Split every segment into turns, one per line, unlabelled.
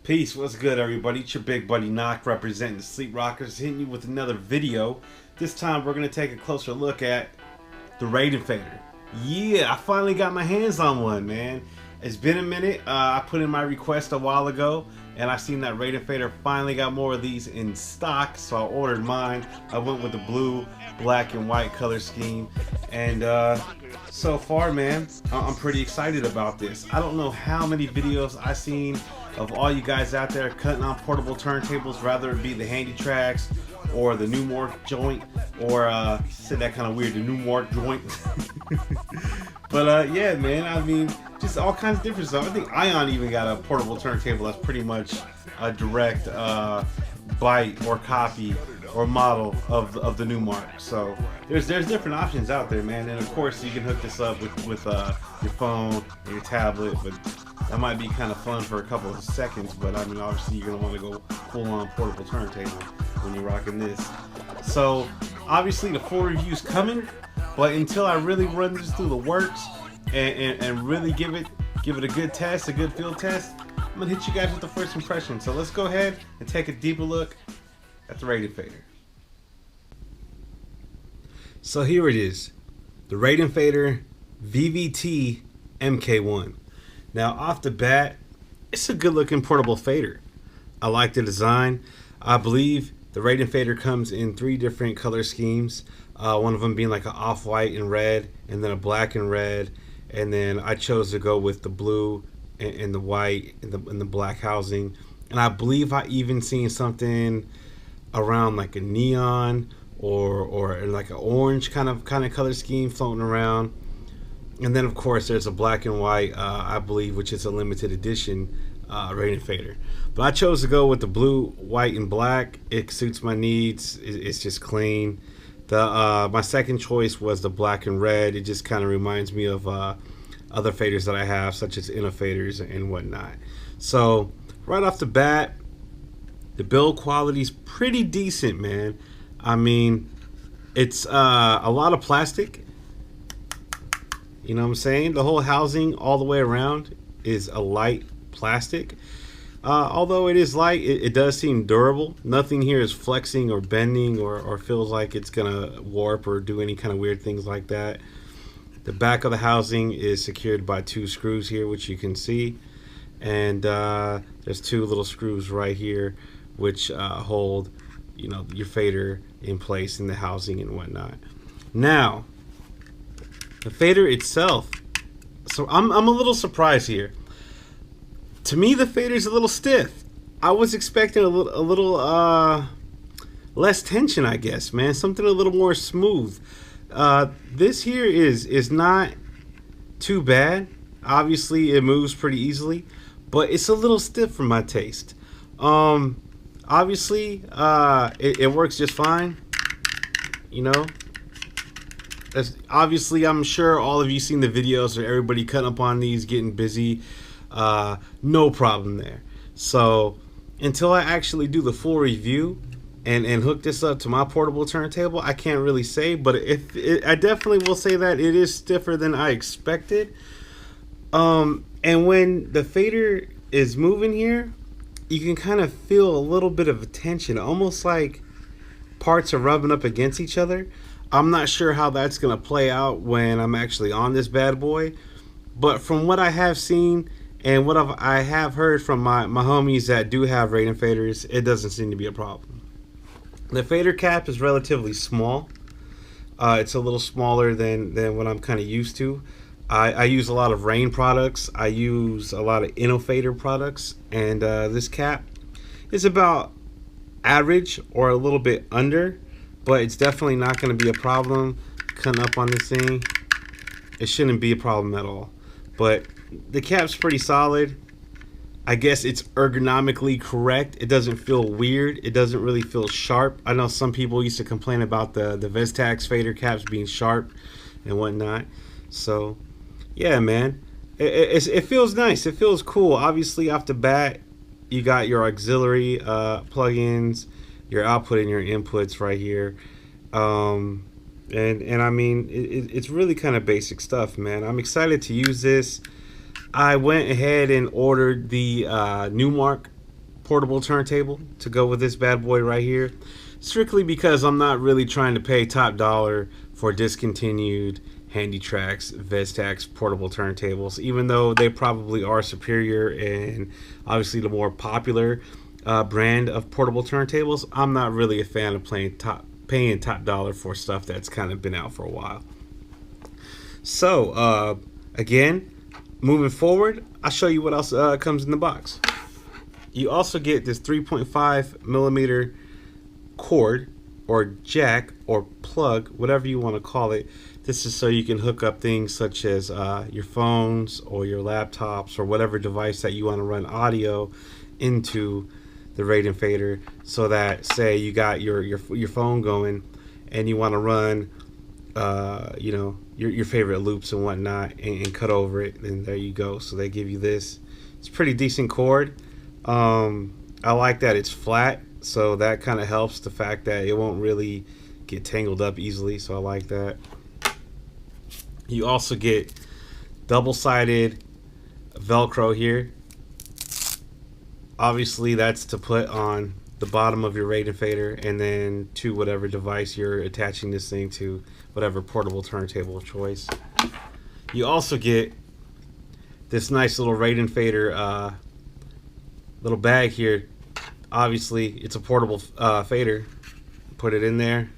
Peace, what's good everybody? It's your big buddy Knock representing the Sleep Rockers, hitting you with another video. This time we're going to take a closer look at the Raiden Fader. Yeah, I finally got my hands on one, man. It's been a minute. I put in my request a while ago and I seen that Raiden Fader finally got more of these in stock, so I ordered mine. I went with the blue, black, and white color scheme, and so far, man, I'm pretty excited about this. I don't know how many videos I've seen of all you guys out there cutting on portable turntables, rather it be the Handy Tracks or the New Mork joint, or said that kind of weird, the New Mork joint. But yeah, man, I mean, just all kinds of different stuff. I think Ion even got a portable turntable that's pretty much a direct bite or copy or model of the New Mork. So there's different options out there, man. And of course, you can hook this up with your phone or your tablet, but that might be kind of fun for a couple of seconds. But I mean, obviously, you're gonna want to go full on portable turntable when you're rocking this. So obviously, the full review's coming. But until I really run this through the works and really give it a good test, a good field test, I'm gonna hit you guys with the first impression. So let's go ahead and take a deeper look at the Raiden Fader. So here it is, the Raiden Fader VVT MK1. Now off the bat, it's a good looking portable fader. I like the design. I believe the Raiden Fader comes in 3 different color schemes. One of them being like an off-white and red, and then a black and red, and then I chose to go with the blue and the white and the black housing. And I believe I even seen something around like a neon or like an orange kind of color scheme floating around. And then of course there's a black and white, I believe, which is a limited edition Raiden Fader. But I chose to go with the blue, white, and black. It suits my needs. It's just clean. My second choice was the black and red. It just kind of reminds me of other faders that I have, such as inner faders and whatnot. So right off the bat, the build quality is pretty decent, man. I mean, it's a lot of plastic. You know what I'm saying? The whole housing all the way around is a light plastic. Although it is light, it does seem durable. Nothing here is flexing or bending or feels like it's gonna warp or do any kind of weird things like that. The back of the housing is secured by 2 screws here, which you can see, and there's 2 little screws right here which hold, you know, your fader in place in the housing and whatnot. Now the fader itself, so I'm a little surprised here. To me, the fader's a little stiff. I was expecting a little less tension, I guess, man. Something a little more smooth. This here is not too bad. Obviously, it moves pretty easily, but it's a little stiff for my taste. Obviously, it works just fine. You know, obviously, I'm sure all of you seen the videos of everybody cutting up on these, getting busy. No problem there. So until I actually do the full review and hook this up to my portable turntable, I can't really say, but I definitely will say that it is stiffer than I expected. And when the fader is moving here, you can kind of feel a little bit of a tension, almost like parts are rubbing up against each other. I'm not sure how that's gonna play out when I'm actually on this bad boy, but from what I have seen and what I have heard from my homies that do have Raiden Faders, it doesn't seem to be a problem. The fader cap is relatively small. It's a little smaller than what I'm kind of used to. I use a lot of Rain products. I use a lot of Innofader products. And this cap is about average or a little bit under, but it's definitely not going to be a problem cutting up on this thing. It shouldn't be a problem at all. But the cap's pretty solid. I guess it's ergonomically correct. It doesn't feel weird. It doesn't really feel sharp. I know some people used to complain about the Vestax fader caps being sharp and whatnot. So yeah, man, it feels nice. It feels cool. Obviously off the bat, you got your auxiliary plugins, your output and your inputs right here. And I mean, it's really kind of basic stuff, man. I'm excited to use this. I went ahead and ordered the New Mork portable turntable to go with this bad boy right here, strictly because I'm not really trying to pay top dollar for discontinued Handytrax, Vestax portable turntables, even though they probably are superior and obviously the more popular brand of portable turntables. I'm not really a fan of paying top dollar for stuff that's kind of been out for a while. So again, moving forward, I'll show you what else comes in the box. You also get this 3.5 millimeter cord or jack or plug, whatever you want to call it. This is so you can hook up things such as your phones or your laptops or whatever device that you want to run audio into the Raiden Fader, so that say you got your phone going and you want to run you know, your favorite loops and whatnot and cut over it, and there you go. So they give you this. It's a pretty decent cord. I like that it's flat, so that kind of helps the fact that it won't really get tangled up easily, so I like that. You also get double-sided Velcro here. Obviously that's to put on the bottom of your Raiden Fader and then to whatever device you're attaching this thing to, whatever portable turntable of choice. You also get this nice little Raiden Fader little bag here. Obviously it's a portable fader. Put it in there,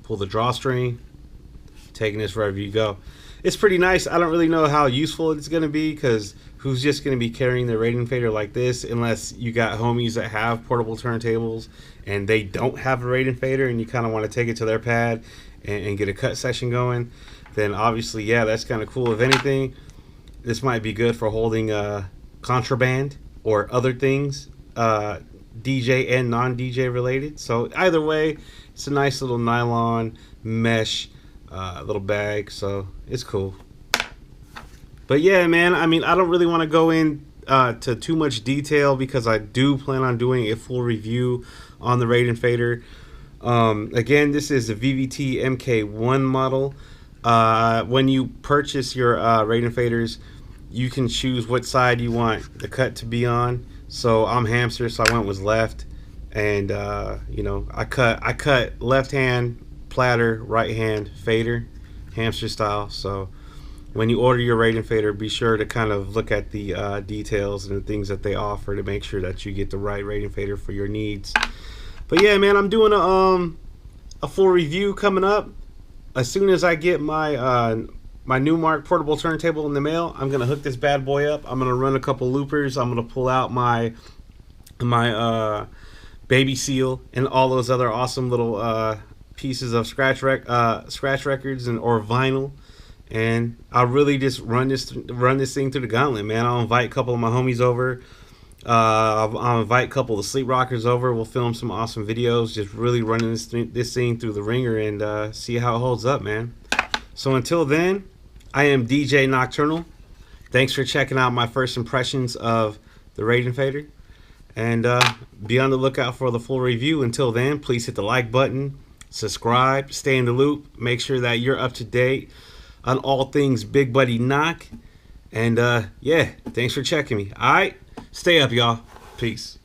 pull the drawstring, taking this wherever you go. It's pretty nice. I don't really know how useful it's going to be, because who's just going to be carrying the Raiden Fader like this, unless you got homies that have portable turntables and they don't have a Raiden Fader and you kind of want to take it to their pad and get a cut session going. Then obviously, yeah, that's kind of cool. If anything, this might be good for holding contraband or other things, DJ and non-DJ related. So either way, it's a nice little nylon mesh little bag, so it's cool. But yeah, man, I mean, I don't really want to go in to too much detail, because I do plan on doing a full review on the Raiden Fader. Again, this is the VVT MK1 model. When you purchase your Raiden Faders, you can choose what side you want the cut to be on. So I'm hamster, so I went with left, and you know, I cut left hand platter, right hand fader, hamster style. So when you order your Raiden Fader, be sure to kind of look at the details and the things that they offer to make sure that you get the right Raiden Fader for your needs. But yeah, man, I'm doing a full review coming up. As soon as I get my my Newmark portable turntable in the mail, I'm gonna hook this bad boy up. I'm gonna run a couple loopers. I'm gonna pull out my baby seal and all those other awesome little pieces of scratch records or vinyl, and I'll really just run this thing through the gauntlet, man. I'll invite a couple of my homies over. I'll invite a couple of sleep rockers over. We'll film some awesome videos, just really running this thing through the ringer and see how it holds up, man. So until then, I am DJ Nocturnal. Thanks for checking out my first impressions of the Raiden Fader, and be on the lookout for the full review. Until then, please hit the like button, subscribe, stay in the loop, make sure that you're up to date on all things Big Buddy Knock. And yeah, thanks for checking me. All right, stay up, y'all. Peace.